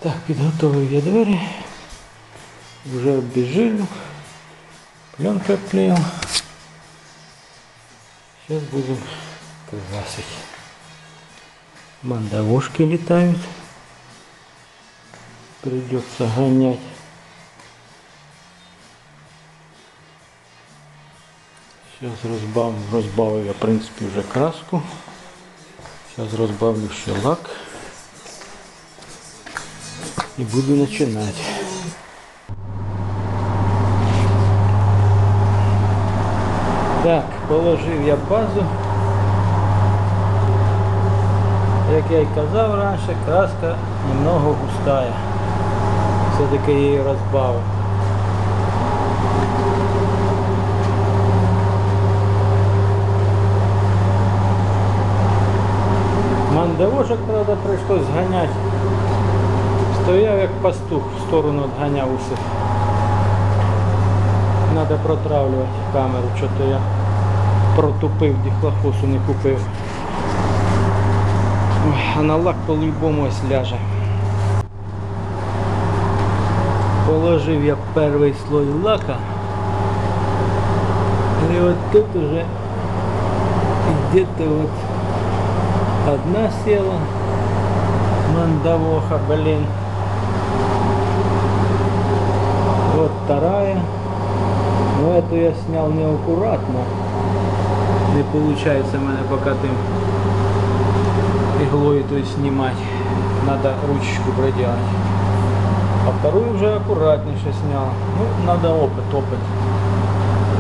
Так, підготовив я двері. Вже обезжирив. Пленкой обклеил. Сейчас будем красить. Мандавошки летают. Придется гонять. Сейчас разбавлю я в принципе уже краску. Сейчас разбавлю еще лак. И буду начинать. Так, положив я базу. Як я й казав раніше, краска немного густая. Все-таки я її розбавив. Мандавошок, правда, прийшлось зганяти. Стояв як пастух, в сторону відганяв усіх. Надо протравлювати камеру, що-то я протупив, дихлофосу не купив. Ой, а на лак по-любому ось ляже. Положив я перший слой лака. І от тут уже где-то вот одна села. Мандавоха, блин. Вот вторая. Но эту я снял неаккуратно. Не получается у меня пока тем иглой то есть снимать. Надо ручечку проделать. А вторую уже аккуратнейше снял. Ну, надо опыт.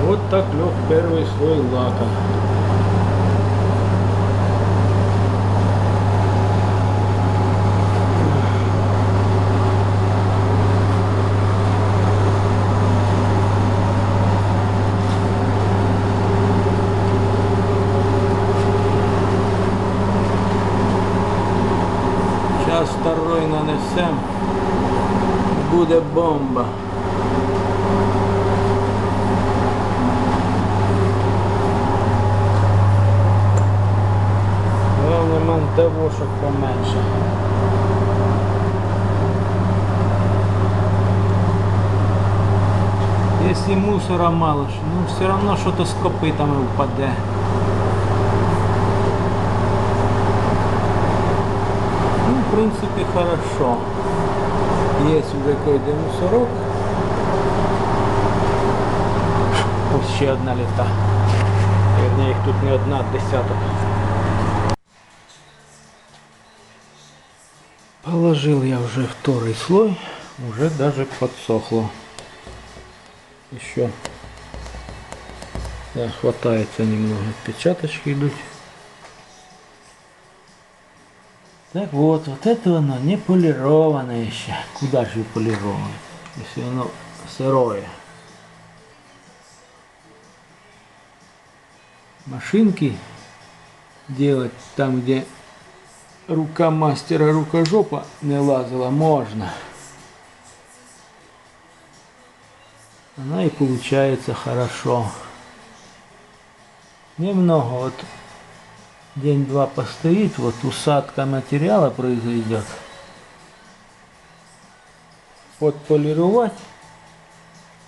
Вот так лег первый слой лака. Сейчас второй нанесем, буде бомба. Главное мандавошок поменьше. Если мусора мало, ну все равно что-то с копытами упадет. В принципе, хорошо. Есть уже какой-то мусорок. Ось ще одна літа. Вернее, їх тут не одна, а десяток. Положил я уже второй слой. Уже даже подсохло. Еще да, хватается немного. Отпечаточки идут. Так вот это оно не полированное еще. Куда же полировано, если оно сырое? Машинки делать там, где рука мастера, рукожопа не лазила, можно. Она и получается хорошо. Немного вот. День-два постоит, вот усадка материала произойдет. Подполировать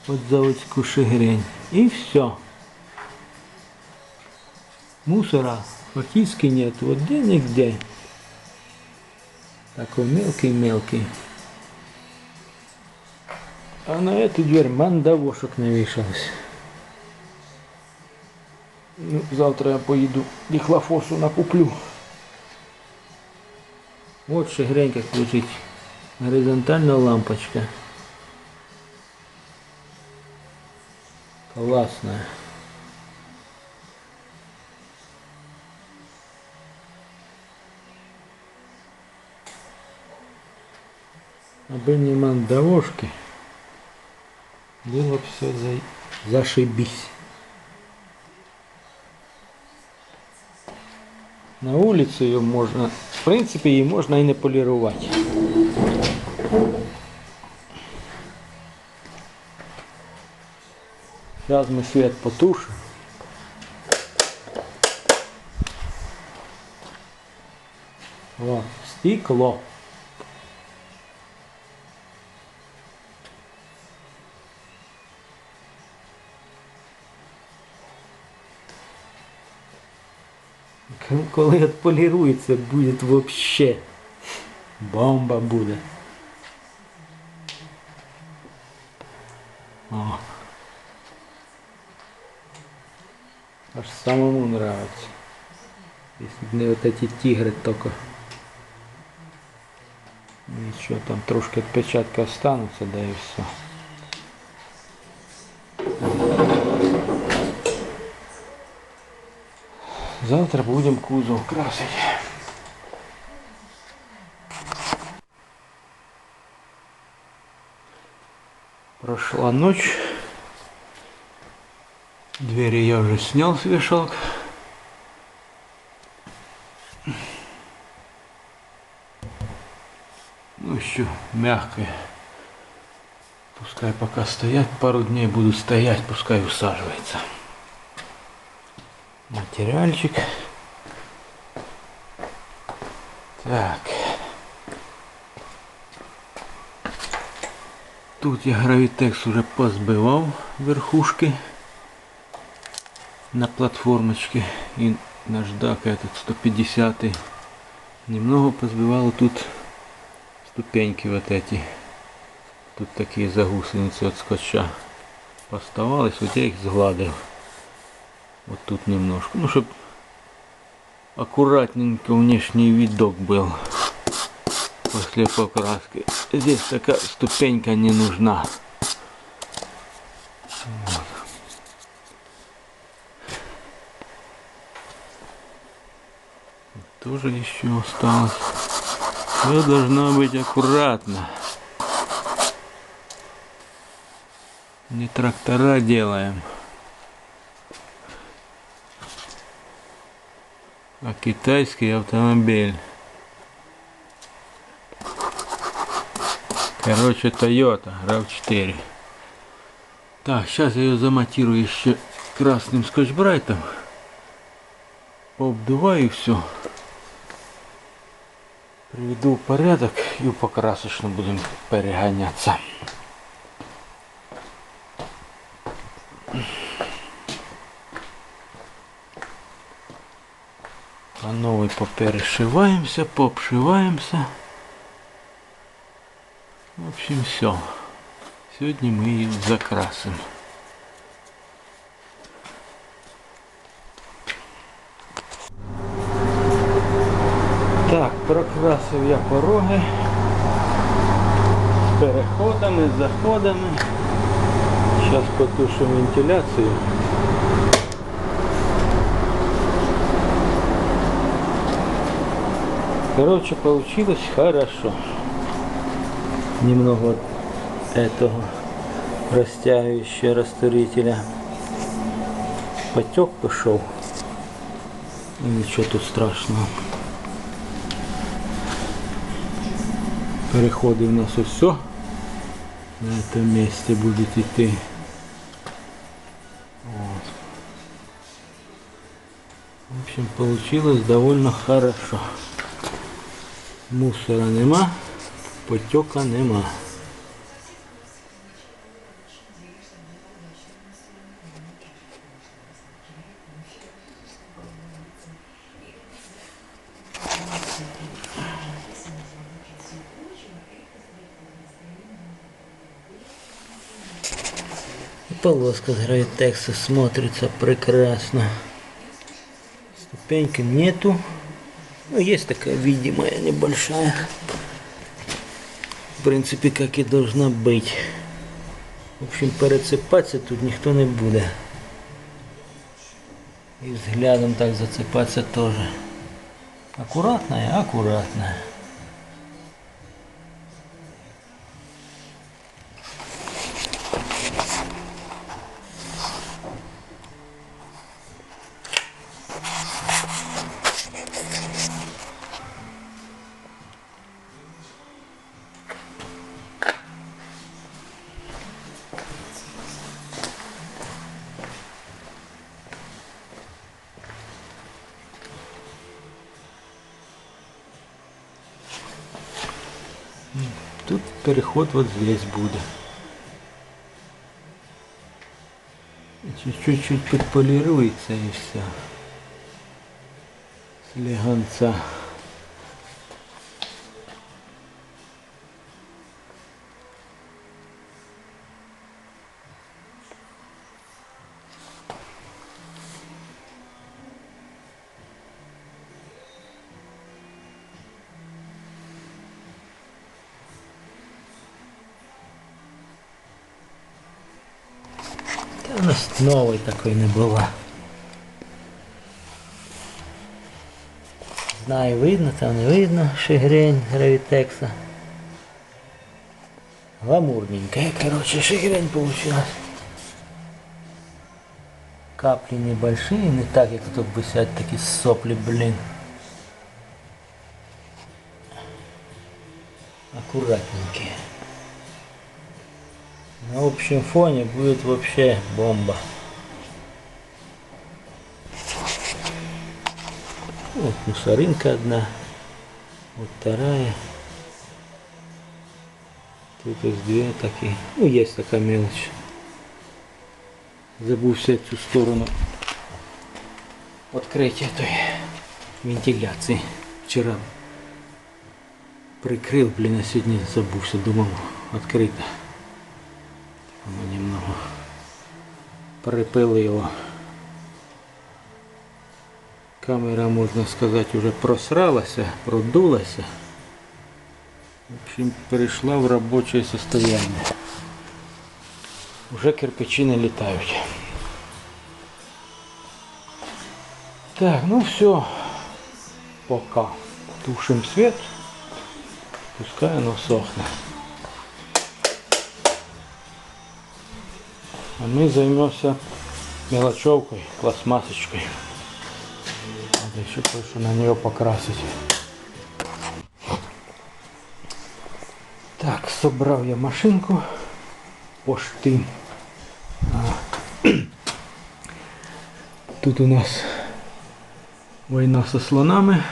под заводскую шагрень. И все. Мусора фактически нет. Вот где-нигде. Такой мелкий-мелкий. А на эту дверь мандавошек навешалось. Ну, завтра я поеду дихлофосу накуплю. Вот шагрень как лежит. Горизонтальная лампочка. Классная. А бы не мандавошки, было бы все зашибись. На улице ее можно, в принципе, ее можно и не полировать. Сейчас мы свет потушим. Вот, стекло. Коли відполірується, буде вообще бомба буде. О. Аж самому нравится. Если бы не вот эти тигры только. Ничего, там трошки отпечатка останутся, да и все. Завтра будем кузов красить. Прошла ночь. Двери я уже снял с вешалок. Ну еще мягкое. Пускай пока стоят, пару дней будут стоять, пускай усаживается. Материальчик. Так. Тут я гравитекс уже позбивал верхушки на платформочке. И наждак этот 150 немного позбивал. Тут ступеньки вот эти. Тут такие загусеницы от скотча поставались. Вот я их сгладил. Вот тут немножко. Ну, чтобы аккуратненько внешний видок был после покраски. Здесь такая ступенька не нужна. Вот. Тоже еще осталось. Все должно быть аккуратно. Не трактора делаем, а китайский автомобиль. Короче, Toyota RAV4. Так, сейчас я ее замонтирую еще красным скотч-брайтом. Пообдуваю все. Приведу в порядок и в покрасочную будем перегоняться. А новый поперешиваемся, пообшиваемся. В общем, все. Сегодня мы ее закрасим. Так, прокрасив я пороги з переходами, з заходами. Зараз потушу вентиляцію. Короче, получилось хорошо. Немного этого растягивающего растворителя. Потек пошел. И ничего тут страшного. Переходы у нас все на этом месте будут идти. Вот. В общем, получилось довольно хорошо. Мусора нема, потека нема. Полоска с гравитекса смотрится прекрасно. Ступеньки нету. Ну, есть такая видимая небольшая. В принципе, как и должна быть. В общем, перецепаться тут никто не будет. И взглядом так зацепаться тоже. Аккуратная, аккуратная. Тут переход вот здесь будет. Чуть-чуть подполируется и все. слегонца. Та у нас нової такої не було. Знаю, видно, там не видно шигрень гравітекса. Гламурненькая, короче, шигрень получилась. Капли небольшие, не так, как тут висят такие сопли, блин. Аккуратненькие. На общем фоне будет вообще бомба. Вот мусоринка одна, вот вторая. Тут есть две такие. Ну, есть такая мелочь. Забыл взять эту сторону открытия той вентиляции. Вчера прикрыл, блин, а сегодня забылся. Думал, открыто. Оно немного припылило. Камера, можно сказать, уже просралась, продулась. В общем, перешла в рабочее состояние. Уже кирпичи не летают. Так, ну все. Пока. Тушим свет. Пускай оно сохнет. А мы займемся мелочевкой, пластмассочкой. Надо еще кое-что на нее покрасить. Так, собрал я машинку пошти. Тут у нас війна со слонами,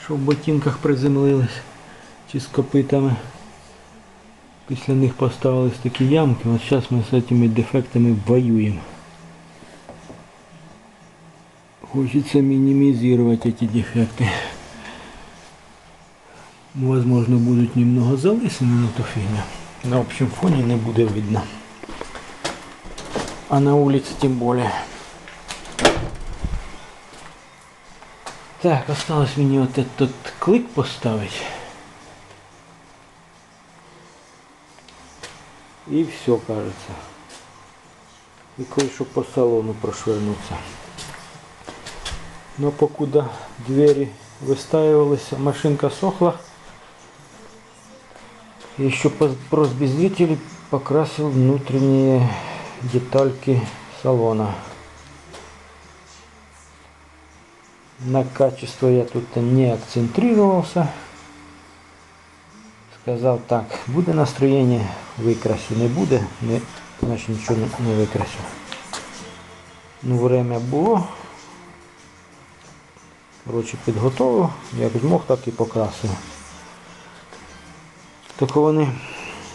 що в ботинках приземлились, чи з копитами. Після них поставились такі ямки. От зараз ми з цими дефектами воюємо. Хочется минимизировать эти дефекты. Возможно, будут немного залысины на ту фигню. На общем фоне не будет видно. А на улице тем более. Так, осталось мне вот этот клик поставить. И все, кажется. И кое-что по салону прошвырнуться. Но покуда двери выстаивались, машинка сохла. Еще по разбездвигателю покрасил внутренние детальки салона. На качество я тут не акцентрировался. Сказал так, буде настроение, выкрасю, не буде, значит ничего не выкрасю. Ну, время було. Коротше, підготовив, як змог, так і покрасив. Тільки вони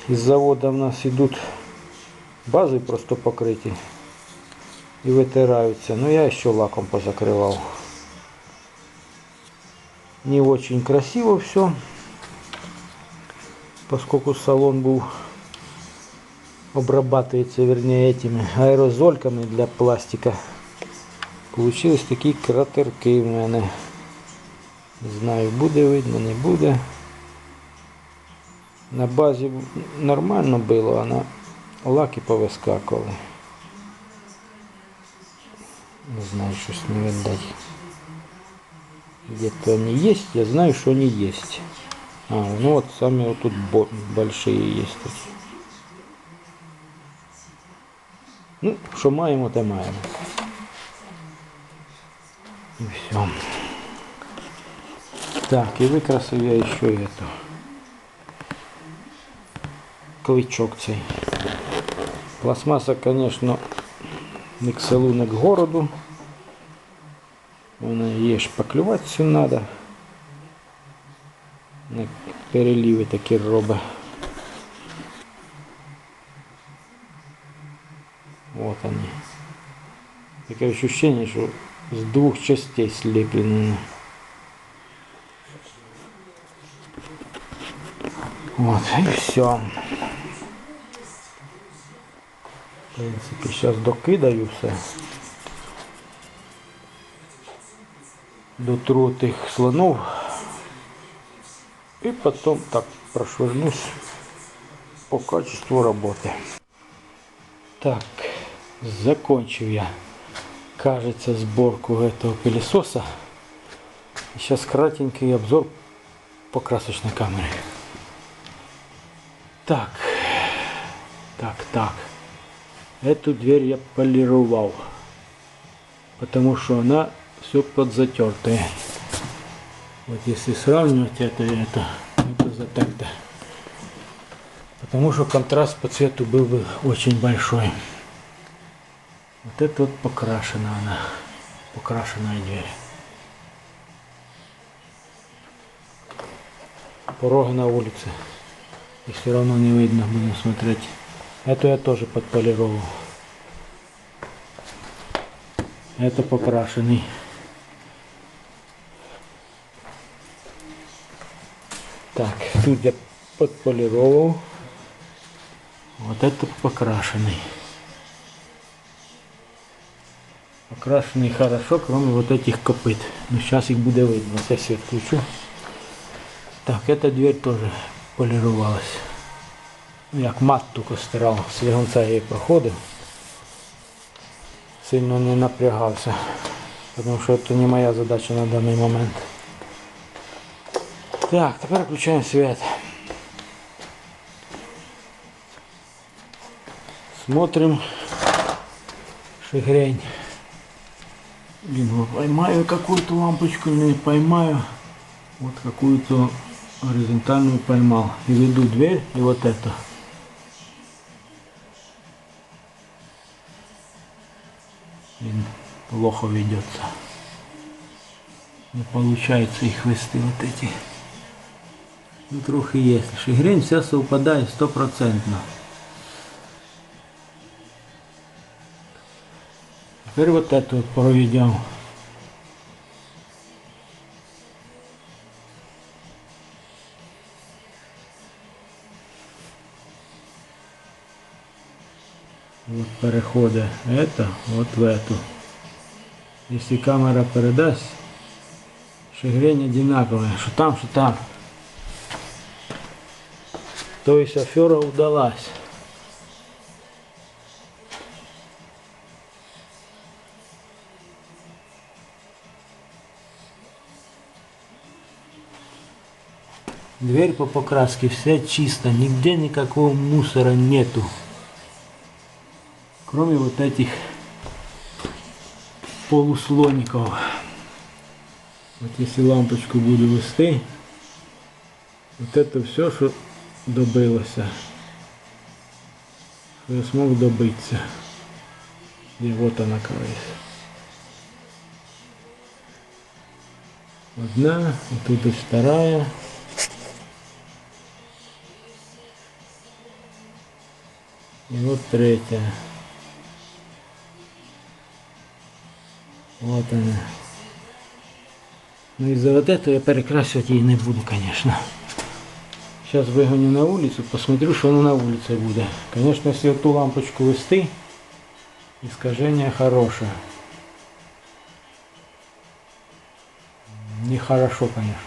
із заводу в нас йдуть бази просто покриті і витираються. Ну я ще лаком позакривав. Не очень красиво все, поскольку салон был обрабатывается, вернее, этими аэрозольками для пластика. Получились такі кратерки в мене. Не знаю, буде видно, не буде. На базі нормально було, а на лаки повискакували. Не знаю, щось не видать. Где-то они есть, я знаю, что они есть. А, ну вот сами вот тут большие есть такие. Ну, що маємо, то маємо. И все. Так, и выкрасил я еще эту. Клычок цей. Пластмасса, конечно, не к селу, не к городу. Вона її шпаклювати все надо. Переливи такі робить. Вот они. Такое ощущение, что с двух частей слеплены. Вот, и все. В принципе, сейчас докидаю все. Дотру тих слонов. И потом так прошвырнусь по качеству работы. Так, закончил я, кажется, сборку этого пылесоса. Сейчас кратенький обзор покрасочной камеры. Так. Эту дверь я полировал, потому что она все подзатертая. Вот если сравнивать это и это затерто. Потому что контраст по цвету был бы очень большой. Вот это вот покрашена она. Покрашенная дверь. Порога на улице. И все равно не видно, будем смотреть. Эту я тоже подполировал. Это покрашенный. Так, тут я подполировал. Вот это покрашенный. Покрашенный хорошо, кроме вот этих копыт. Но сейчас их будет видно. Вот я свет включу. Так, эта дверь тоже полировалась. Як мат только стирал, з легонця я її проходив. Сильно не напрягався, тому що це не моя задача на даний момент. Так, тепер включаємо світ. Смотрим шагрень. Блин, поймаю какую-то лампочку, не поймаю. Вот какую-то горизонтальную поймал. И веду дверь, и вот это. Блин, плохо ведется. Не получается их вести вот эти. Ну трохи есть. Шагрень вся совпадает 100%. Теперь вот эту вот проведем. Вот переходы это вот в эту. Если камера передаст, шагрень одинаковая, что там, что там. То есть афера удалась. Дверь по покраске вся чисто, нигде никакого мусора нету. Кроме вот этих полуслоников. Вот если лампочку буду вести, вот это все, что добилось, что я смог добиться. И вот она, кажется. Одна, и тут и вторая. И вот третья. Вот она. Ну из-за вот этого я перекрашивать ее не буду, конечно. Сейчас выгоню на улицу, посмотрю, что она на улице будет. Конечно, если вот ту лампочку вести, искажение хорошее. Нехорошо, конечно.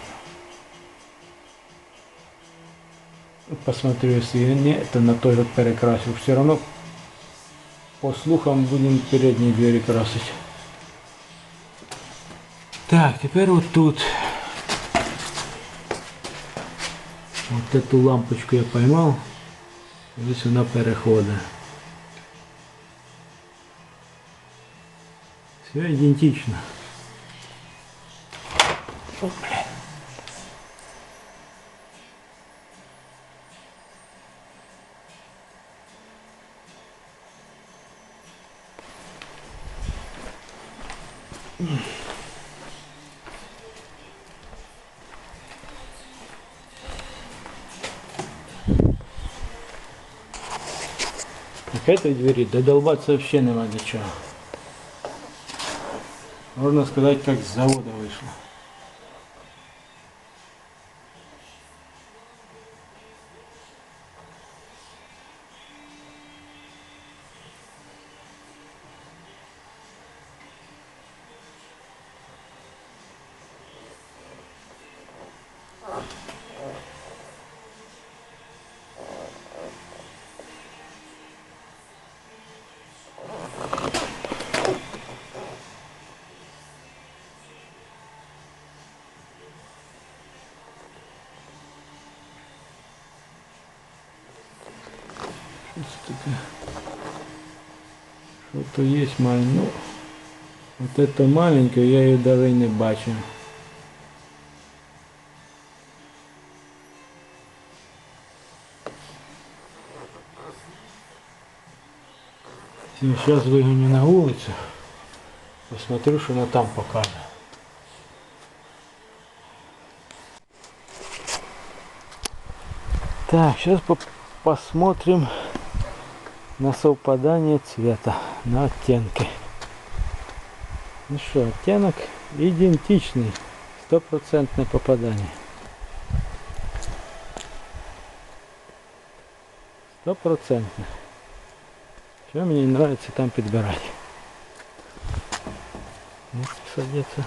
Посмотрю, если нет, то на той вот перекрасил. Все равно по слухам будем передние двери красить. Так, теперь вот тут. Вот эту лампочку я поймал. Здесь она перехода. Все идентично. О, блин. К этой двери додолбаться вообще нема до чего. Можно сказать, как с завода вышло. таке? Что-то есть маленькое. Ну, вот это маленькое, я ее даже и не бачу. Сейчас выгоню на улицу. Посмотрю, что она там покажет. Так, сейчас посмотрим на совпадание цвета, на оттенки. Ну что, оттенок идентичный, 100% попадание. 100%. Все мне нравится там подбирать. Мушки садятся.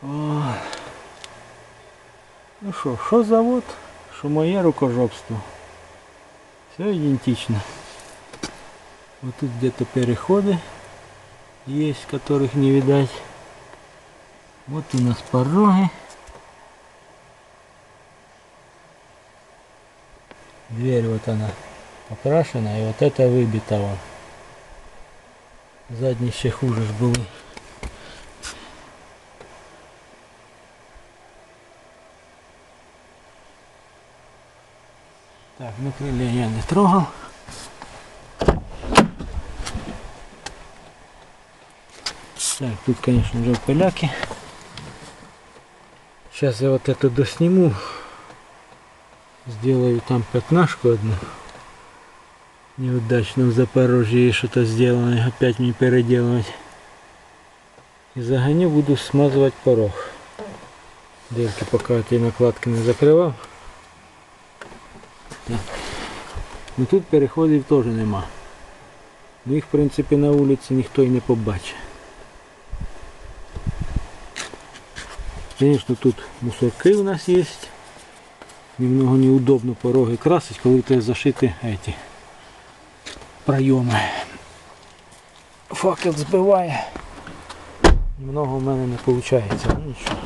О. Ну что завод, что мое рукожопство. Все идентично. Вот тут где-то переходы есть, которых не видать. Вот у нас пороги. Дверь вот она покрашена, и вот это выбито вон. Задние еще хуже ж были. Так, ну крылья я не трогал. Так, тут, конечно, уже поляки. Сейчас я вот это досниму. Сделаю там пятнашку одну. Неудачно в Запорожье что-то сделано. Опять мне переделывать. И загоню, буду смазывать порог. Дырки пока эти накладки не закрывал. Так. Ну тут переходів теж нема. Ну їх в принципі на вулиці ніхто і не побачить. Конечно, тут мусорки у нас есть. Немного неудобно пороги красить, коли треба зашити эти проемы. Факел збиває. Немного в мене не виходить. Ну нічого.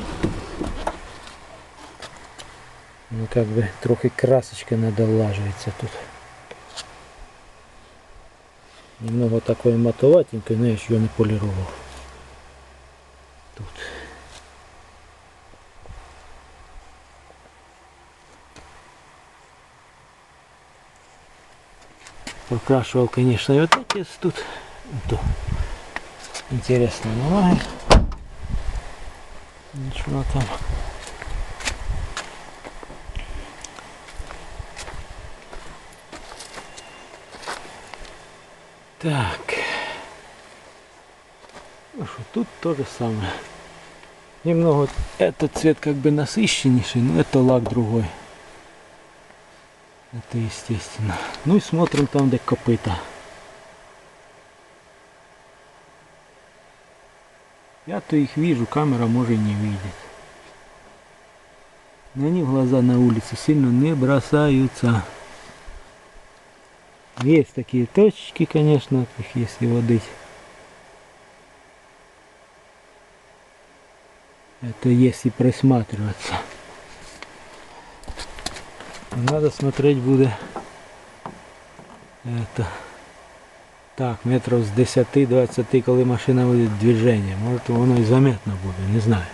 Ну как бы трохи красочка надолаживается тут. Немного такой матоватенькой, но я еще ее не полировал. Тут. Покрашивал, конечно, и вот эти тут. Это интересно бумаги. Ничего там. Так. Ну что, тут то же самое. Немного этот цвет как бы насыщеннейший, но это лак другой. Это естественно. Ну и смотрим там, где копыта. Я-то их вижу, камера может и не видеть. Но они в глаза на улице сильно не бросаются. Есть такие точечки, конечно, их если водить. Это если присматриваться. Надо смотреть будет это. Так, метров с 10-20, коли машина будет в движении. Может оно и заметно будет, не знаю.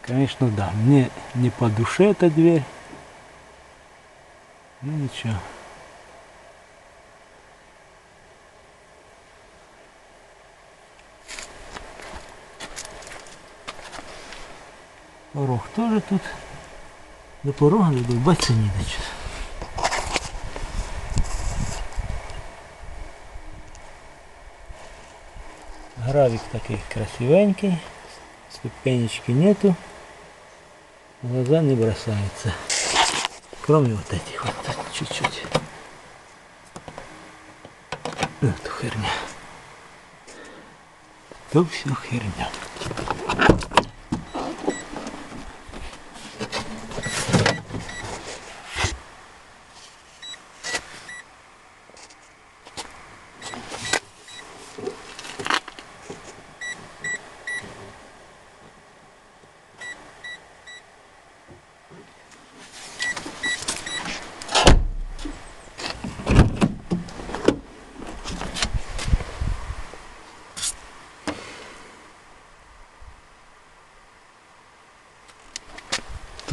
Конечно, да, мне не по душе эта дверь. Ну ничего. Порог тоже тут. До порога додовбатися не до часу. Гравик такий красивенький. Ступенечки нету. В глаза не бросается. Кроме вот этих вот чуть-чуть. Это херня. То все херня.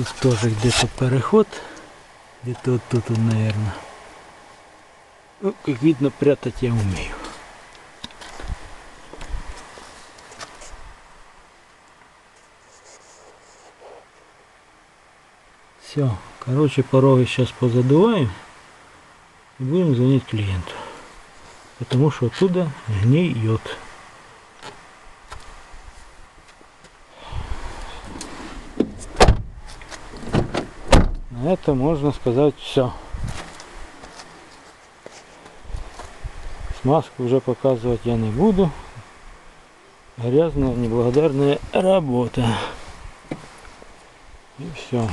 Тут тоже где-то переход. Где-то вот тут, наверное. Ну, как видно, прятать я умею. Все. Короче, пороги сейчас позадуваем. И будем звонить клиенту. Потому что оттуда гниет. На это можно сказать все. Смазку уже показывать я не буду. Грязная, неблагодарная работа. И все.